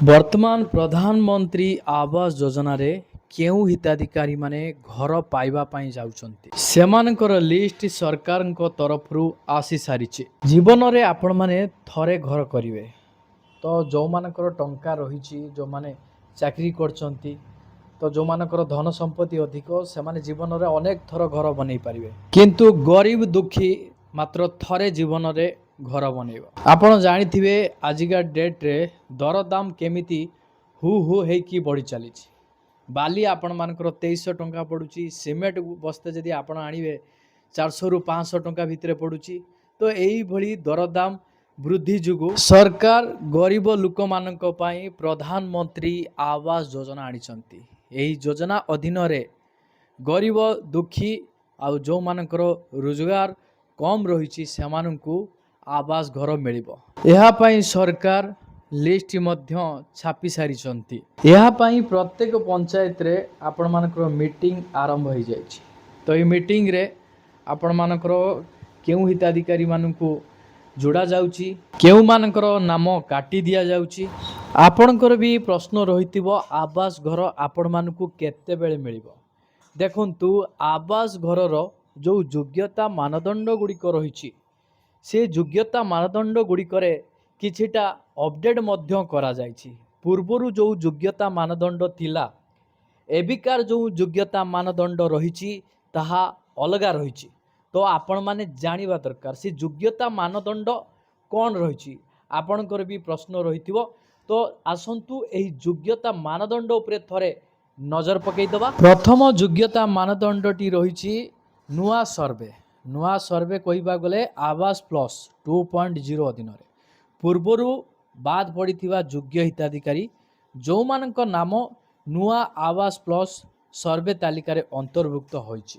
ବର୍ତ୍ତମାନ ପ୍ରଧାନମନ୍ତ୍ରୀ ଆବାସ ଯୋଜନାରେ କେଉଁ ହିତାଧିକାରୀ ମାନେ ଘର ପାଇବା ପାଇଁ ଯାଉଛନ୍ତି ସେମାନଙ୍କର ଲିଷ୍ଟ ସରକାରଙ୍କ ତରଫରୁ ଆସି ସାରିଛି। ଜୀବନରେ ଆପଣମାନେ ଥରେ ଘର କରିବେ ତ ଯେଉଁମାନଙ୍କର ଟଙ୍କା ରହିଛି, ଯେଉଁମାନେ ଚାକିରି କରିଛନ୍ତି, ତ ଯେଉଁମାନଙ୍କର ଧନ ସମ୍ପତ୍ତି ଅଧିକ ସେମାନେ ଜୀବନରେ ଅନେକ ଥର ଘର ବନେଇ ପାରିବେ, କିନ୍ତୁ ଗରିବ ଦୁଃଖୀ ମାତ୍ର ଥରେ ଜୀବନରେ ଘର ବନେଇବ। ଆପଣ ଜାଣିଥିବେ ଆଜିକା ଡେଟ୍ରେ ଦରଦାମ କେମିତି ହୁ ହୁ ହେଇକି ବଢ଼ି ଚାଲିଛି। ବାଲି ଆପଣମାନଙ୍କର 2300 ଟଙ୍କା ପଡ଼ୁଛି, ସିମେଣ୍ଟ ବସ୍ତେ ଯଦି ଆପଣ ଆଣିବେ 400ରୁ 500 ଟଙ୍କା ଭିତରେ ପଡ଼ୁଛି। ତ ଏଇଭଳି ଦରଦାମ ବୃଦ୍ଧି ଯୋଗୁଁ ସରକାର ଗରିବ ଲୋକମାନଙ୍କ ପାଇଁ ପ୍ରଧାନମନ୍ତ୍ରୀ ଆବାସ ଯୋଜନା ଆଣିଛନ୍ତି। ଏହି ଯୋଜନା ଅଧୀନରେ ଗରିବ ଦୁଃଖୀ ଆଉ ଯେଉଁମାନଙ୍କର ରୋଜଗାର କମ୍ ରହିଛି ସେମାନଙ୍କୁ ଆବାସ ଘର ମିଳିବ। ଏହା ପାଇଁ ସରକାର ଲିଷ୍ଟ ମଧ୍ୟ ଛାପି ସାରିଛନ୍ତି। ଏହା ପାଇଁ ପ୍ରତ୍ୟେକ ପଞ୍ଚାୟତରେ ଆପଣମାନଙ୍କର ମିଟିଂ ଆରମ୍ଭ ହୋଇଯାଇଛି। ତ ଏହି ମିଟିଂରେ ଆପଣମାନଙ୍କର କେଉଁ ହିତାଧିକାରୀମାନଙ୍କୁ ଯୋଡ଼ା ଯାଉଛି, କେଉଁମାନଙ୍କର ନାମ କାଟି ଦିଆଯାଉଛି। ଆପଣଙ୍କର ବି ପ୍ରଶ୍ନ ରହିଥିବ ଆବାସ ଘର ଆପଣମାନଙ୍କୁ କେତେବେଳେ ମିଳିବ। ଦେଖନ୍ତୁ, ଆବାସ ଘରର ଯେଉଁ ଯୋଗ୍ୟତା ମାନଦଣ୍ଡ ଗୁଡ଼ିକ ରହିଛି ସେ ଯୋଗ୍ୟତା ମାନଦଣ୍ଡ ଗୁଡ଼ିକରେ କିଛିଟା ଅପଡେଟ୍ ମଧ୍ୟ କରାଯାଇଛି। ପୂର୍ବରୁ ଯେଉଁ ଯୋଗ୍ୟତା ମାନଦଣ୍ଡ ଥିଲା, ଏବିକାର ଯେଉଁ ଯୋଗ୍ୟତା ମାନଦଣ୍ଡ ରହିଛି ତାହା ଅଲଗା ରହିଛି। ତ ଆପଣମାନେ ଜାଣିବା ଦରକାର ସେ ଯୋଗ୍ୟତା ମାନଦଣ୍ଡ କ'ଣ ରହିଛି। ଆପଣଙ୍କର ବି ପ୍ରଶ୍ନ ରହିଥିବ। ତ ଆସନ୍ତୁ ଏହି ଯୋଗ୍ୟତା ମାନଦଣ୍ଡ ଉପରେ ଥରେ ନଜର ପକାଇଦେବା। ପ୍ରଥମ ଯୋଗ୍ୟତା ମାନଦଣ୍ଡଟି ରହିଛି ନୂଆ ସର୍ଭେ। ନୂଆ ସର୍ଭେ କହିବାକୁ ଗଲେ ଆବାସ ପ୍ଲସ୍ 2.0 ଅଧୀନରେ ପୂର୍ବରୁ ବାଦ ପଡ଼ିଥିବା ଯୋଗ୍ୟ ହିତାଧିକାରୀ ଯେଉଁମାନଙ୍କ ନାମ ନୂଆ ଆବାସ ପ୍ଲସ୍ ସର୍ଭେ ତାଲିକାରେ ଅନ୍ତର୍ଭୁକ୍ତ ହୋଇଛି,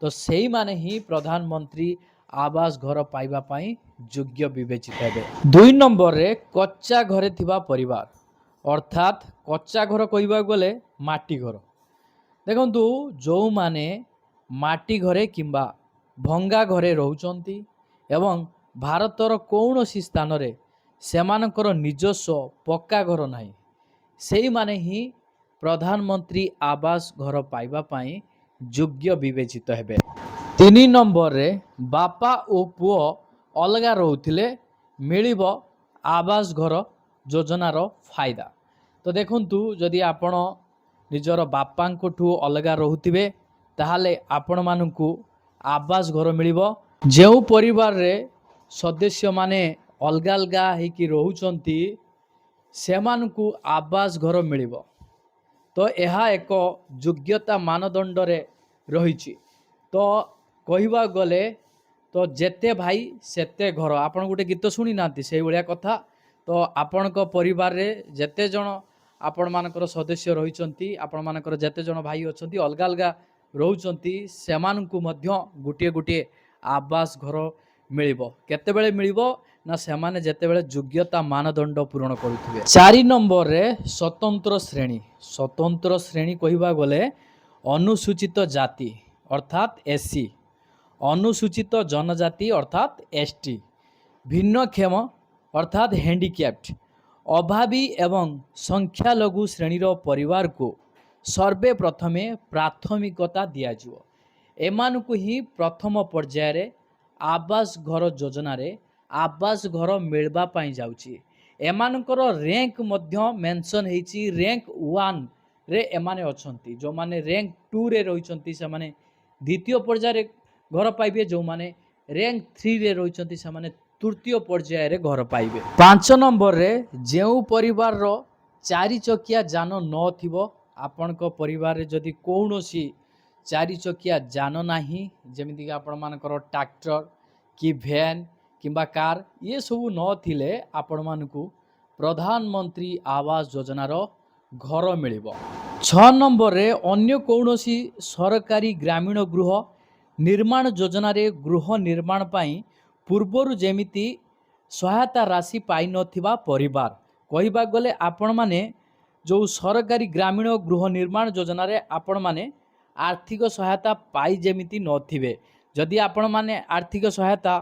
ତ ସେଇମାନେ ହିଁ ପ୍ରଧାନମନ୍ତ୍ରୀ ଆବାସ ଘର ପାଇବା ପାଇଁ ଯୋଗ୍ୟ ବିବେଚିତ ହେବେ। 2 ନମ୍ବରରେ କଚ୍ଚା ଘରେ ଥିବା ପରିବାର, ଅର୍ଥାତ୍ କଚ୍ଚା ଘର କହିବାକୁ ଗଲେ ମାଟି ଘର। ଦେଖନ୍ତୁ, ଯେଉଁମାନେ ମାଟି ଘରେ କିମ୍ବା ଭଙ୍ଗା ଘରେ ରହୁଛନ୍ତି ଏବଂ ଭାରତର କୌଣସି ସ୍ଥାନରେ ସେମାନଙ୍କର ନିଜସ୍ୱ ପକ୍କା ଘର ନାହିଁ, ସେଇମାନେ ହିଁ ପ୍ରଧାନମନ୍ତ୍ରୀ ଆବାସ ଘର ପାଇବା ପାଇଁ ଯୋଗ୍ୟ ବିବେଚିତ ହେବେ। 3 ନମ୍ବରରେ ବାପା ଓ ପୁଅ ଅଲଗା ରହୁଥିଲେ ମିଳିବ ଆବାସ ଘର ଯୋଜନାର ଫାଇଦା। ତ ଦେଖନ୍ତୁ, ଯଦି ଆପଣ ନିଜର ବାପାଙ୍କଠୁ ଅଲଗା ରହୁଥିବେ ତାହେଲେ ଆପଣମାନଙ୍କୁ ଆବାସ ଘର ମିଳିବ। ଯେଉଁ ପରିବାରରେ ସଦସ୍ୟମାନେ ଅଲଗା ଅଲଗା ହେଇକି ରହୁଛନ୍ତି ସେମାନଙ୍କୁ ଆବାସ ଘର ମିଳିବ। ତ ଏହା ଏକ ଯୋଗ୍ୟତା ମାନଦଣ୍ଡରେ ରହିଛି। ତ କହିବାକୁ ଗଲେ ତ ଯେତେ ଭାଇ ସେତେ ଘର, ଆପଣ ଗୋଟେ ଗୀତ ଶୁଣି ନାହାନ୍ତି, ସେଇଭଳିଆ କଥା। ତ ଆପଣଙ୍କ ପରିବାରରେ ଯେତେ ଜଣ ଆପଣମାନଙ୍କର ସଦସ୍ୟ ରହିଛନ୍ତି, ଆପଣମାନଙ୍କର ଯେତେ ଜଣ ଭାଇ ଅଛନ୍ତି ଅଲଗା ଅଲଗା ରହୁଛନ୍ତି, ସେମାନଙ୍କୁ ମଧ୍ୟ ଗୋଟିଏ ଗୋଟିଏ ଆବାସ ଘର ମିଳିବ। କେତେବେଳେ ମିଳିବ ନା ସେମାନେ ଯେତେବେଳେ ଯୋଗ୍ୟତା ମାନଦଣ୍ଡ ପୂରଣ କରୁଥିବେ। 4 ନମ୍ବରରେ ସ୍ୱତନ୍ତ୍ର ଶ୍ରେଣୀ। ସ୍ୱତନ୍ତ୍ର ଶ୍ରେଣୀ କହିବାକୁ ଗଲେ ଅନୁସୂଚିତ ଜାତି ଅର୍ଥାତ୍ ଏସ୍ସି, ଅନୁସୂଚିତ ଜନଜାତି ଅର୍ଥାତ୍ ଏସ୍ଟି, ଭିନ୍ନକ୍ଷମ ଅର୍ଥାତ୍ ହ୍ୟାଣ୍ଡିକ୍ୟାପ୍ଟ, ଅଭାବୀ ଏବଂ ସଂଖ୍ୟାଲଘୁ ଶ୍ରେଣୀର ପରିବାରକୁ ସର୍ଭେ ପ୍ରଥମେ ପ୍ରାଥମିକତା ଦିଆଯିବ। ଏମାନଙ୍କୁ ହିଁ ପ୍ରଥମ ପର୍ଯ୍ୟାୟରେ ଆବାସ ଘର ଯୋଜନାରେ ଆବାସ ଘର ମିଳିବା ପାଇଁ ଯାଉଛି। ଏମାନଙ୍କର ର୍ୟାଙ୍କ ମଧ୍ୟ ମେନସନ୍ ହେଇଛି। ର୍ୟାଙ୍କ 1ରେ ଏମାନେ ଅଛନ୍ତି। ଯେଉଁମାନେ ର୍ୟାଙ୍କ 2ରେ ରହିଛନ୍ତି ସେମାନେ ଦ୍ୱିତୀୟ ପର୍ଯ୍ୟାୟରେ ଘର ପାଇବେ। ଯେଉଁମାନେ ର୍ୟାଙ୍କ 3ରେ ରହିଛନ୍ତି ସେମାନେ ତୃତୀୟ ପର୍ଯ୍ୟାୟରେ ଘର ପାଇବେ। 5 ନମ୍ବରରେ ଯେଉଁ ପରିବାରର 4 ଚକିଆ ଯାନ ନଥିବ, ଆପଣଙ୍କ ପରିବାରରେ ଯଦି କୌଣସି 4 ଚକିଆ ଯାନ ନାହିଁ, ଯେମିତିକି ଆପଣମାନଙ୍କର ଟ୍ରାକ୍ଟର କି ଭ୍ୟାନ୍ କିମ୍ବା କାର୍, ଇଏ ସବୁ ନଥିଲେ ଆପଣମାନଙ୍କୁ ପ୍ରଧାନମନ୍ତ୍ରୀ ଆବାସ ଯୋଜନାର ଘର ମିଳିବ। 6 ନମ୍ବରରେ ଅନ୍ୟ କୌଣସି ସରକାରୀ ଗ୍ରାମୀଣ ଗୃହ ନିର୍ମାଣ ଯୋଜନାରେ ଗୃହ ନିର୍ମାଣ ପାଇଁ ପୂର୍ବରୁ ଯେମିତି ସହାୟତା ରାଶି ପାଇନଥିବା ପରିବାର, କହିବାକୁ ଗଲେ ଆପଣମାନେ ଯେଉଁ ସରକାରୀ ଗ୍ରାମୀଣ ଗୃହ ନିର୍ମାଣ ଯୋଜନାରେ ଆପଣମାନେ ଆର୍ଥିକ ସହାୟତା ପାଇ ଯେମିତି ନଥିବେ, ଯଦି ଆପଣମାନେ ଆର୍ଥିକ ସହାୟତା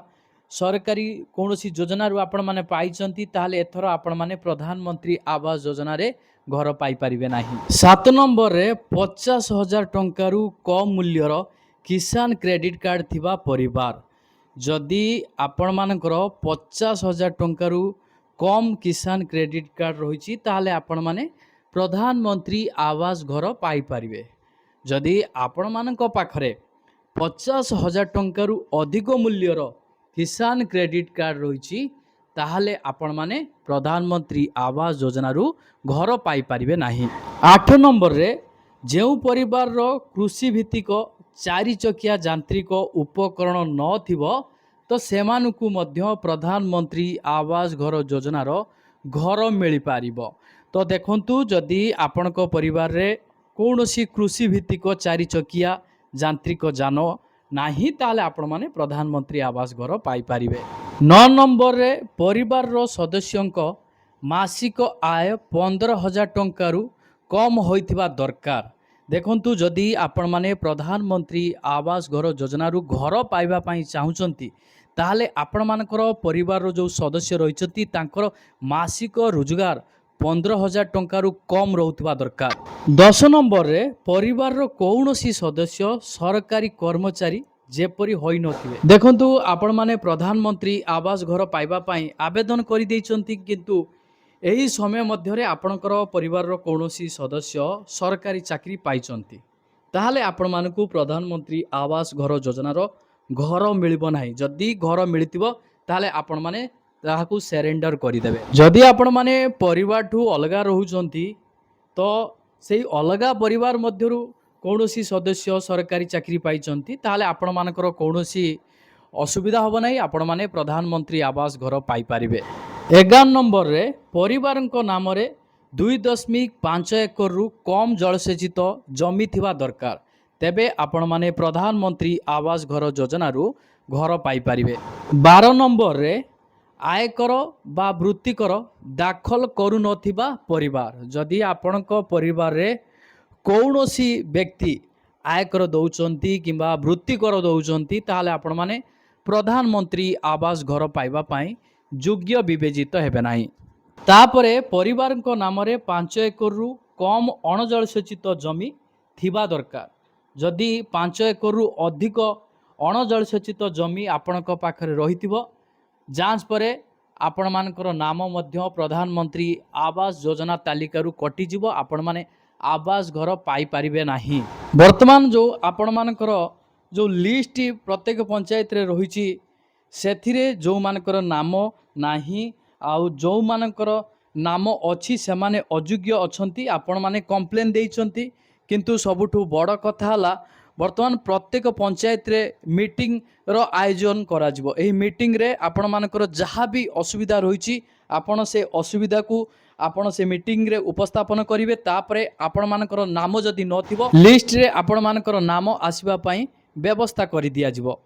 सरकारी कौन सी योजन आपण मैंने पाई ताहले एथर आपण मैंने प्रधानमंत्री आवास योजना रे घर पाई परिबे नाही। 7 नंबर रे 50,000 टंकारु कम मूल्यर किसान क्रेडिट कार्ड थिबा परिवार जदि आपण मानकर 50,000 टंकारु कम किसान क्रेडिट कार्ड रही ताहले आपण माने प्रधानमंत्री आवास घर पाई परिबे। जदि आपण मानक पाखरे 50,000 टंकारु अधिक मूल्यर किसान क्रेडिट कार्ड रही ताहले आपण माने प्रधानमंत्री आवास योजना रु घर पाई परिबे नाही। 8 नंबर रे जेउ परिवार रो कृषि भित्तिक 4 चकिया यांत्रिक उपकरण न थिबो तो सेमानुकु मध्य प्रधानमंत्री आवास घर योजना रो घर मिल पारिबो। तो देखंतु जदि आपणको परिवार रे कौनसी कृषि भित्तिक 4 चकिया यांत्रिक जान नाही ताले आपण माने प्रधानमंत्री आवास घर पाई परिबे। 9 नंबर रे परिवार रो सदस्यंक मासिक आय 15,000 टंकारु कम होइथिबा दरकार। देखंतु जदि आपण माने प्रधानमंत्री आवास घर योजना रु घर पाइबा पई चाहुचंती ताहले आपण मानकर परिवार रो जो सदस्य रहिचंती तांकर मासिक रोजगार 15,000 टंकारु कम रहुथिबा दरकार। 10 नंबर रे परिवार रो कौनसी सदस्य सरकारी कर्मचारी जेपरी होई नथिबे। देखंतु आपण माने प्रधानमंत्री आवास घर पाइबा पई आवेदन करि दैचंती किंतु एही समय मध्य रे आपणकर परिवार रो कौनसी सदस्य सरकारी चाकरी पाइचंती ताहले आपण मानकु प्रधानमंत्री आवास घर योजना रो घर मिलिबो नाही। जदि घर मिलितिबो ताहले आपण माने ताहाकू सरेंडर करिदेबे। जदि आपण माने परिवार ठू अलगा रहुचंती तो सेही अलगा परिवार मध्यरु कौनसी सदस्य सरकारी चाकरी पाइचंती ताहले आपण मानकर कौनसी असुविधा होबो नाही। आपण माने प्रधानमंत्री आवास घर पाई परिबे। 11 नंबर रे परिवारक नाम रे 2.5 एकर रु कम जलसेचित जमी थिबा दरकार तेबे आपण माने प्रधानमंत्री आवास घर योजना रु घर पाई परिबे। 12 नंबर रे आयकर बा वृत्तिकर दाखल करू नथिबा परिवार जदि आपणक परिवार रे कौनसी व्यक्ति आयकर दौचंती किंबा वृत्तिकर दौचंती ताहले आपण माने प्रधानमंत्री आवास घर पाइबा पई योग्य विवेचित हेबे नाही। तापरे परिवारक नाम रे 5 एकर रु कम अणजलसेचित जमी थिबा दरकार। जदि 5 एकर रु अधिक अणजलसेचित जमी आपणक पाखरे रहिथिबो जांच परे आपण मानकर नाम मध्य प्रधानमंत्री आवास योजना तालिकारु कटि जिवो आपण माने आवास घर पाई परिबे नाही। वर्तमान जो आपण मानकर जो लिस्ट प्रत्येक पंचायत रे रहिछि सेथिरे जो मानकर नाम नाही आउ जो मानकर नाम अछि से माने अयोग्य अछंती आपण माने कंप्लेन देइछंती किंतु सबुठु बड़ कथा हला वर्तमान प्रत्येक पंचायत रे मीटिंग रो आयोजन करा जिवो। एही मीटिंग रे आपण मानकर जहाँ भी असुविधा रहिछि आपण से असुविधा को आपण से मीटिंग रे उपस्थापन करिवे तापरे आपण मानकर नाम जदि नथिबो लिस्ट रे आपण मानकर नाम आसीबा पई व्यवस्था करि दिया जिवो।